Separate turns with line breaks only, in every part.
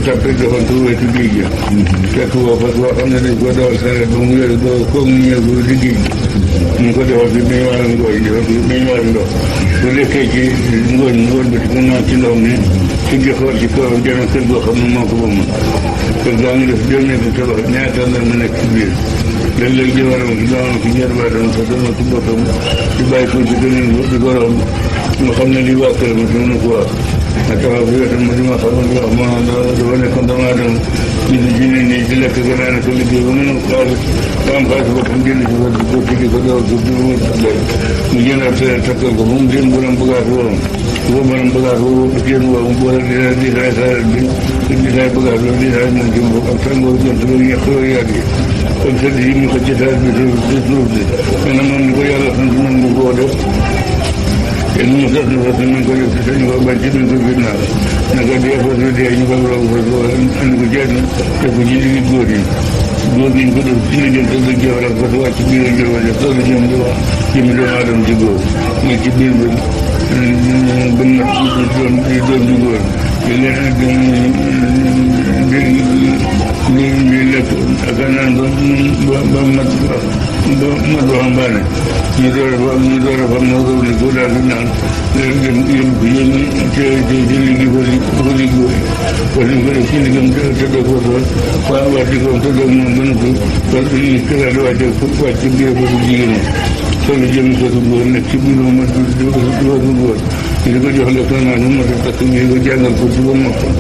tappe doxantu wetu géej gi fekk boo fas boo xam ne dañ ko dawal saret ba mu yore doo koog mu ñëw di géej ñu ko defal fi muy wàllu ngooñ defal fi muy wàllu ndox bu lekkee ci ngooñ bi ko naan ci ndox mi ci gi xool ci kawam jëme kër goo xam ne moo ko ba mun kër gaa ngi def juróom-ñetti tabax ñaata la mu nekk ci biir léeg-léeg jëwaram ci doomam ci jarbaatam sa dooma ci boppam di bàyyi ko ci gënin di ko romb nga xam ne lii waa kër ma si mën a ko wax ma taxaw fi wetam ma di ma xamal wax ma dafa nekkoon dama dem ci jinne nii di lekk gannaaw ko liggéey ba mën a xaalis ba am xaalis boppam jënd si fa di ko tigi ko dawal ko mu mu jëndal seen takkal ko moom seen borom bagage woon boo borom bagage boobu seen woo mu boole di saay saay bi di saay bagage loolu di saay moom ci moom ak tàngoor jant loolu ñeq loolu yàgg yi kon sëdd yi mu ko ci saay bi si suuf si mais nag moom ni ko yàlla sant mën nga koo def te nu mu sas fas nañ ko def si sañ ko bañ ci duñ ko ginnaaw naka dee fas la dee ñu ko roog fas andi ko jeet na te ko ci diggi góor yi góor gi ñu ko def ci liggéey te dëgg jëwal ak fas wàcc biir a jëwal toll jëm di wax jëmi doomu aadama ci góor mooy ci biir bi bën na doom di góor di lekk ak naan ba mat waxambaane ñu door a fam na ko ni ko daal di naan dem yóbbu ko yéen ci liggéey fa di góor parce que ko def ci liggéeyam tëddoo ko waa wàcci ko tëddoo moom ba noppi parce que ñu këraat di wàcc biir fa su jigéen solu jëmi fatu góor nekk ci biir ma di fatu góor ñu di ko jox lekk naa nu mata takk ñu di ko jàngal ko ci ba mokkal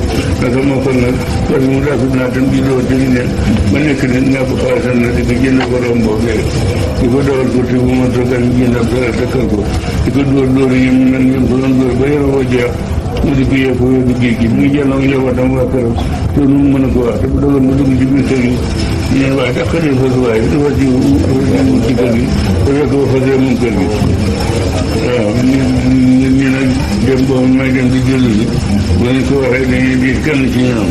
naka mokkal nag parce que mu daafut naa tam di doo ci ne ba nekk ne naa ko xaalisam na di ko jënd ko romboo fee di ko dawal ko ci bu ma toogal ñu jënd ak dara takkal ko di ko dóor yi mu nan ngeen ko doon dóor ba yore woo jeex mu di ko yee ko wéedu géej gi muy jëndoog njabootam waa këram loolu mu mën a ko wax te bu dogal mu dugg ci biir kër gi ñu ne waaye tax xëy fas waaye dafa ci kër gi ba fekk ba fasee moom kër gi waaw ñu nag dem boobu may dem di jëlu si ba ñu ko waxee dañuy di kenn ci ñoom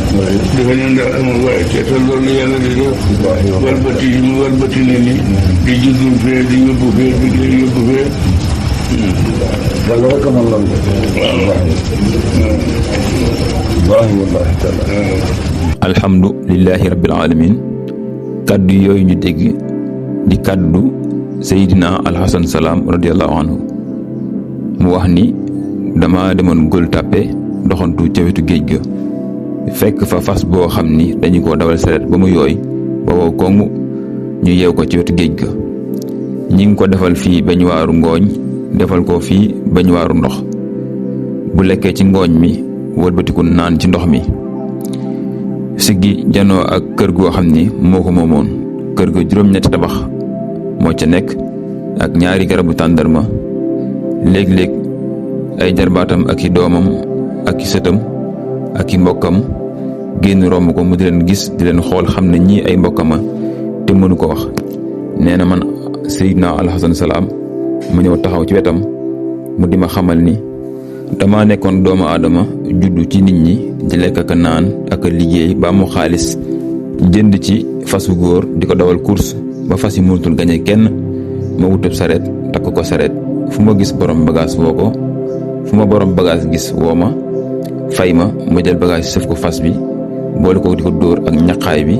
dafa ñëw ndax amul waaye te loolu yàlla di def walbati yi mu walbati nit ñi di juddu fee di yóbbu fee di yóbbu fee
yàlla rek amal lan wallahi taala
alhamdulillahi rabbil alamin kaddu yooyu ñu dégg di kaddu Seydina Alxasan Salaam radiyallahu anhu mu wax ni dama demoon Gueule Tapée doxantu ca wetu géej ga fekk fa fas boo xam ni dañu ko dawal saret ba mu yooy ba wow kongu ñu yeew ko ci wetu géej ga ñi ngi ko defal fii bañ waaru ngooñ defal ko fii bañ waaru ndox bu lekkee ci ngooñ mi wëlbatiku naan ci ndox mi siggi janoo ak kër goo xam ni moo ko moomoon kër ga juróom-ñetti tabax moo ca nekk ak ñaari garabu tàndarma léeg-léeg ay jarbaatam ak i doomam ak i sëtam ak i mbokkam génn romb ko mu di leen gis di leen xool xam ne ñii ay mbokkama te mënu ko wax nee na man Seydina Alxasan Salaam ma ñëw taxaw ci wetam mu di ma xamal ni dama nekkoon doomu aadama juddu ci nit ñi di lekk ak naan ak liggéey ba mu xaalis jënd ci fasu góor di ko dawal course ba fas yi mënutul gañe kenn ma wutub sareet takk ko sareet fu ma gis borom bagage woo ko fu ma borom bagage gis woo ma fay ma jël bagage sëf ko fas bi boole ko di ko dóor ak ñaqaay bi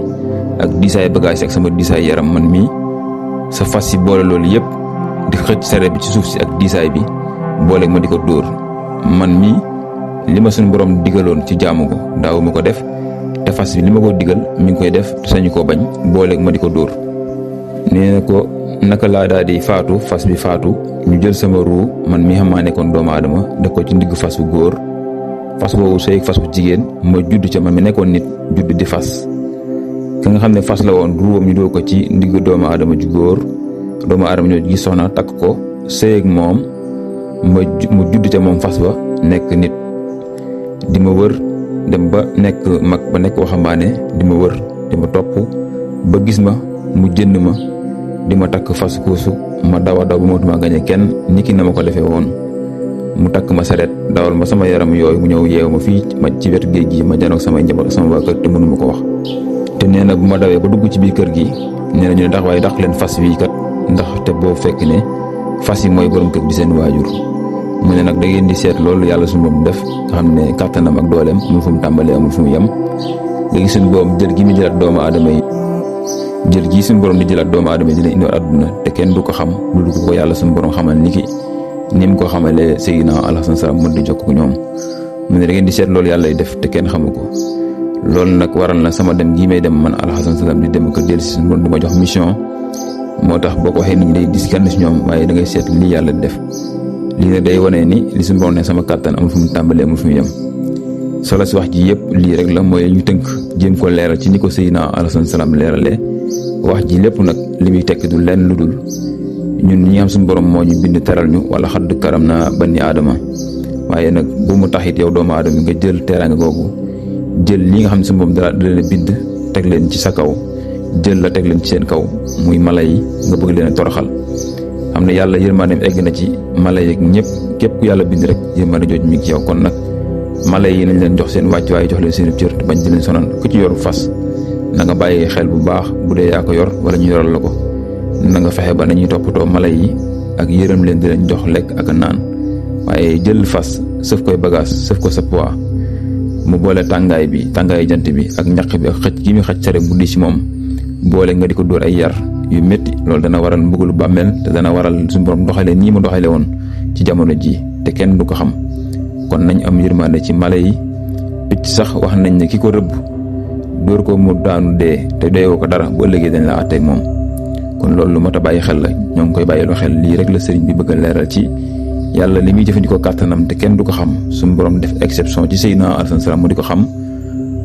ak diisaay bagage ak sama diisaay yaram man mii sa fas yi boole loolu yépp di xëcc sareet bi ci suuf si ak diisaay bi boole ma di ko dóor man mii li ma suñu borom digaloon ci jaamu ko daawu ma ko def te fas bi li ma ko digal mi ngi koy def te sañu koo bañ booleeg ma di ko dóor nee na ko naka laa daal di faatu fas bi faatu ñu jël sama ruu man mi xam maa nekkoon doomu aadama def ko ci ndiggu fas bu góor fas boobu sëy fas bu jigéen ma judd ca man mi nekkoon nit judd di fas ka nga xam ne fas la woon ruuwam ñu doo ko ci ndiggu doomu aadama ju góor doomu aadama ñoo gis soxna takk ko sëy ak moom mu judd ca moom fas ba nekk nit di ma wër dem ba nekk mag ba nekk waxambaane di ma wër di ma topp ba gis ma mu jënd ma di ma takk fas kuusu ma daw a daw ba mootuma gañe kenn niki na ma ko defee woon mu takk ma sareet dawal ma sama yaram yooyu mu ñëw yeewu ma fii ma ci wetu géej gi ma janoog sama njaboot sama waa kër te mënu ma ko wax te nee na bu ma dawee ba dugg ci biir kër gi nee na ñu ne ndax waaye dàq leen fas wi kat ndax te boo fekk ne fas yi mooy borom kër bi seen waajur mu ne nag da ngeen di seet loolu yàlla suñu borom def nga xam ne kàttanam ak dooleem amul fu mu tàmbalee amul fu mu yem nga gis suñu borom jël gi mu jëlaat doomu aadama yi jël gi suñu borom di jëlaat doomu aadama yi di leen indiwaat àdduna te kenn du ko xam lu dul ko yàlla suñu borom xamal ni mu ko xamalee Seydina Alxasan salaam mën di jokk ko ñoom mu ne da ngeen di seet loolu yàlla def te kenn xamu ko loolu nag waral na sama dem gii may dem man Alxasan salaam di dem ko dellu si suñu borom di ma jox mission moo tax boo ko waxee nit ñi day dis kenn si ñoom waaye da ngay seet lii yàlla def lii nag day wane ni li suñu borom ne sama kàttan amul fu mu tàmbalee amul fu mu yem solo si wax ji yëpp lii rek la mooy ñu tënk jéem ko leeral ci ni ko Seydina Alxasan salaam leeralee wax ji lépp nag li muy tekk du lenn lu dul ñun ñi xam suñu borom moo ñu bind teral ñu wala xadd karam na bani aadama waaye nag bu mu taxit yow doomu aadama nga jël teraanga googu jël li nga xam ne suñu borom da leen a bind teg leen ci sa kaw jël la teg leen ci seen kaw muy mala yi nga bëgg leen a toroxal xam ne yàlla yërmandeem egg na ci mala yeeg ñëpp képp ku yàlla bind rek yërmande jooj mi ngi ci yow kon nag mala yi nañ leen jox seen wàccuwaay jox leen seen cër te bañ di leen sonal ku ci yoru fas na nga bàyyi xel bu baax bu dee yaa ko yor wala ñu yoral la ko na nga fexe ba nañuy toppatoo mala yi ak yërëm leen di leen jox lekk ak naan waaye jël fas sëf koy bagage sëf ko sa poids mu boole tàngaay jant bi ak ñaq bi ak xëcc gi muy xëcc sare bu di ci moom boole nga di ko dóor ay yar yu métti loolu dana waral mbugalu bàmmeel te dana waral suñu borom doxalee nii mu doxalee woon ci jamono ji te kenn du ko xam kon nañ am yërmande ci mala yi picc sax wax nañ ne ki ko rëbb dóor ko mu daanu dee te doyoo ko dara bu ëllëgee dañ la àtteeg moom kon loolu lu mat a bàyyi xel la ñoo ngi koy bàyyiloo xel lii rek la sëriñ bi bëgg a leeral ci yàlla li muy jëfandikoo kàttanam te kenn du ko xam suñu borom def exception ci Seydina Alxasan salaam mu di ko xam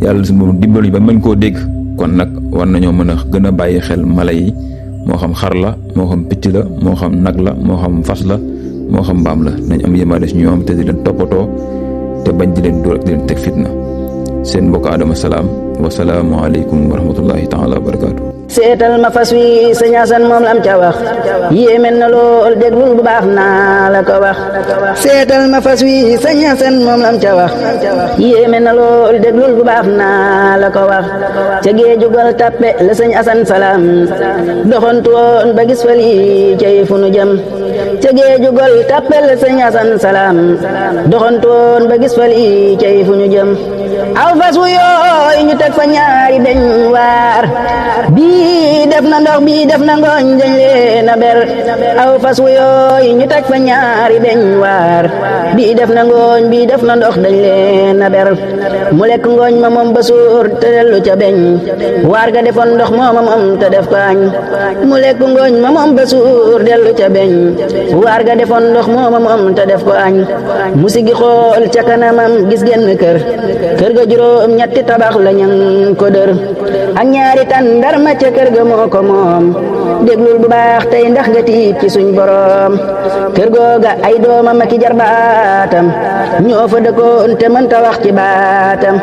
yàlla suñu borom dimbal ñu ba mën koo dégg kon nag war nañoo mën a gën a bàyyi xel mala yi moo xam xar la moo xam picc la moo xam nag la moo xam fas la moo xam mbaam la nañ am yërmande ci ñoom te di leen toppatoo te bañ di leen dóor ak di leen teg fitna seen mbokk Adama Salaam wasalaamu aleykum wa rahmatullahi taala wa barakaatu.
seetal ma fas wi sëñ Asan moom lam ca wax yéeme na lool déglul bu baax naa la ko wax seetal ma fas wi sëñ Asan moom lam ca wax yéeme na lool déglul bu baax naa la ko wax ca géeju Gueule Tapée la sëñ Asan Salaam doxantu woon ba gis fa lii cay fu nu jëm ca géeju Gueule Tapée la sëñ Asan Salaam doxantu woon ba gis fa lii cay fu ñu jëm aw fas wu yooyu ñu teg fa ñaari beñ waar bii def na ndox bii def na ngooñ dañ leen a ber aw fas wu yooyu ñu teg fa ñaari beñ waar bii def na ngooñ bii def na ndox dañ leen a ber mu lekk ngooñ ma moom ba suur te dellu ca beñ waar ga defoon ndox mooma moom te def ko añ mu lekk ngooñ ma moom ba suur dellu ca beñ waar ga defoon ndox mooma moom te def ko añ mu sigi xool ca kanamam gis genn kër ga juróom ñetti tabax la ñan ko dër ak ñaari tàndarma ca kër ga moo ko moom déglul bu baax tey ndax nga tiit ci suñ borom kër googa ay doomam ak i jarbaatam ñoo fa dëkkoon te mënta wax ci baatam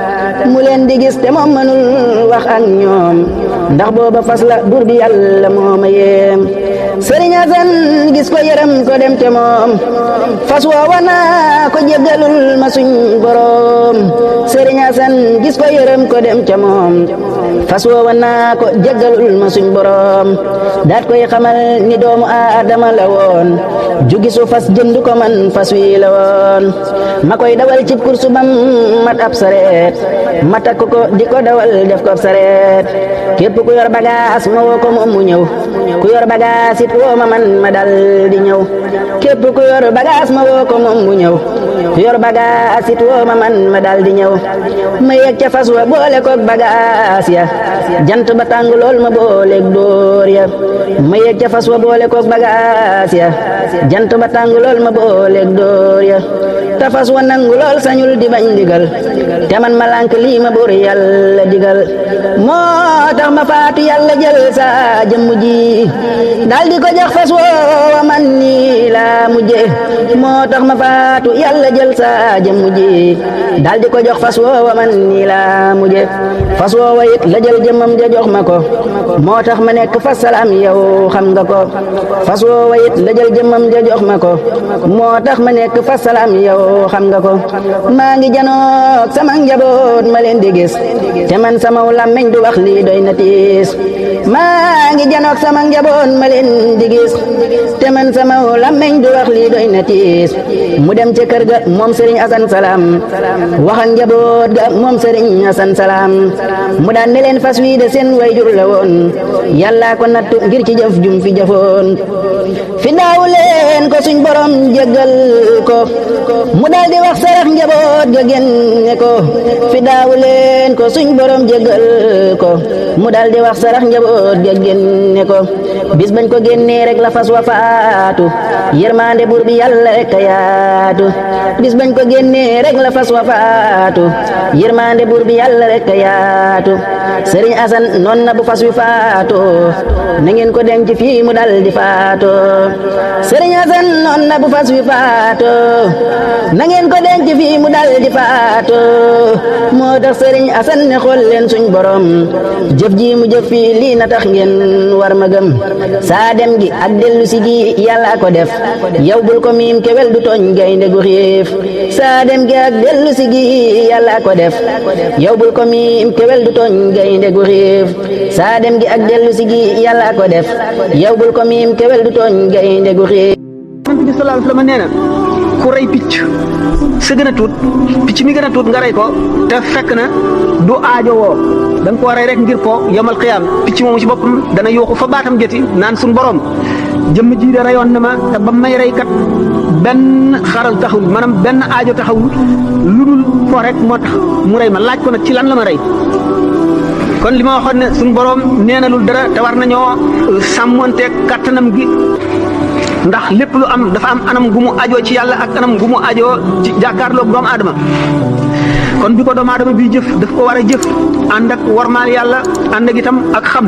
mu leen di gis te moom mënul wax ak ñoom ndax booba fas la bur bi yàlla mooma yéem Sëriñ Asan gis ko yërëm ko dem te moom fas woowa naa ko jéggalul ma suñ borom Sëriñ Asan gis ko yërëm ko dem ca moom fas woowa naa ko jéggalul ma suñ borom daat koy xamal ni doomu aadama la woon jugi su fas jënd ko man fas wi la woon ma koy dawal cib kursu bam mat ab sareet ma takk ko di ko dawal def ko ab sareet képp ku yor bagaas ma woo ko moom mu ñëw ku yor bagaas it woo ma man ma dal di ñëw képp ku yor bagaas ma woo ko moom mu ñëw ku yor bagaas it woo ma man ma dal di ñëw ma yegg ca fas wa boole koog bagaas ya jant ba tàng lool ma booleeg dóor ya ma yegg ca fas wa boole koog bagaas ya jant ba tàng lool ma booleeg dóor ya ta fas wa nangu lool sañul di bañ digal te man ma lànk lii ma buur yàlla digal moo tax ma faatu yàlla jël sa jëmm ji dal di ko jox fas woowa man nii laa mujje moo tax ma faatu yàlla jël sa jëmm ji dal di ko jox fas woowa man nii laa mujje fas woowa it la jël jëmmam ja jox ma ko moo tax ma nekk fas salaam yow xam nga ko fas woowa it la jël jëmmam ja jox ma ko moo tax ma nekk fas salaam yow xam nga ko maa ngi janook sama njaboot ma leen di gis te man sama làmmiñ du wax lii doy na tiis maa ngi janoog sama njaboot ma leen di gis te man sama làmmiñ du wax lii doy na tiis mu dem ca kër ga moom Serigne Assane Salam wax ak njaboot ga moom Serigne Assane Salam mu daan ne leen fas wi de seen wayjur la woon yàlla ko nattu ngir ci jëf jum fi jëfoon fi daaw leen ko suñ borom jéggal ko mu daal di wax sarax njaboot ga génne ko fi daaw leen ko suñ borom jéggal ko mu daal di wax sarax njaboot ga génne ko bis bañ ko génnee rek la fas wa faatu yërmande buur bi yàlla rek a yaatu bis bañ ko génnee rek la fas wa faatu yërmande buur bi yàlla rek a yaatu Serigne Assane noon na bu fas wi faatu na ngeen ko denc fii mu dal di faatu Serigne Assane noon na bu fas wi faatu na ngeen ko denc fii mu dal di faatu moo tax Serigne Assane ne xool leen suñ borom jëf ji mu jëf fii lii na tax ngeen war ma gëm saa dem gi ak dellu si gi yàlla ko def yow bul ko miim kewel du tooñ gaynde gu xiif saa dem gi ak dellu si gi yàlla ko def yow bul ko miim kewel du tooñ gaynde gu xiif saa dem gi ak dellu si gi yàlla ko def yow bul ko miim kewel du tooñ gaynde gu xiif
Yonent bi sallallahu alayhi wa sallam nee na ku rey picc sa gën a tuut picc mi gën a tuut nga rey ko te fekk na du aajowoo da nga koo rey rek ngir po yomal xiyaam picc moomu ci boppam dana yooxu fa baatam jëti naan suñ borom jëmm ji de reyoon na ma te ba may rey kat benn xaral taxul maanaam benn aajo taxawul lu dul fo rek moo tax mu rey ma laaj ko nag ci lan la ma rey kon li ma waxoon ne suñ borom nee na lul dara te war nañoo sàmmonteeg kattanam gi ndax lépp lu am dafa am anam gu mu ajoo ci yàlla ak anam gu mu ajoo ci jàkkaarloog doomu aadama kon bi ko doomu aadama bi jëf daf ko war a jëf ànd ak warmaal yàlla ànd ak itam ak xam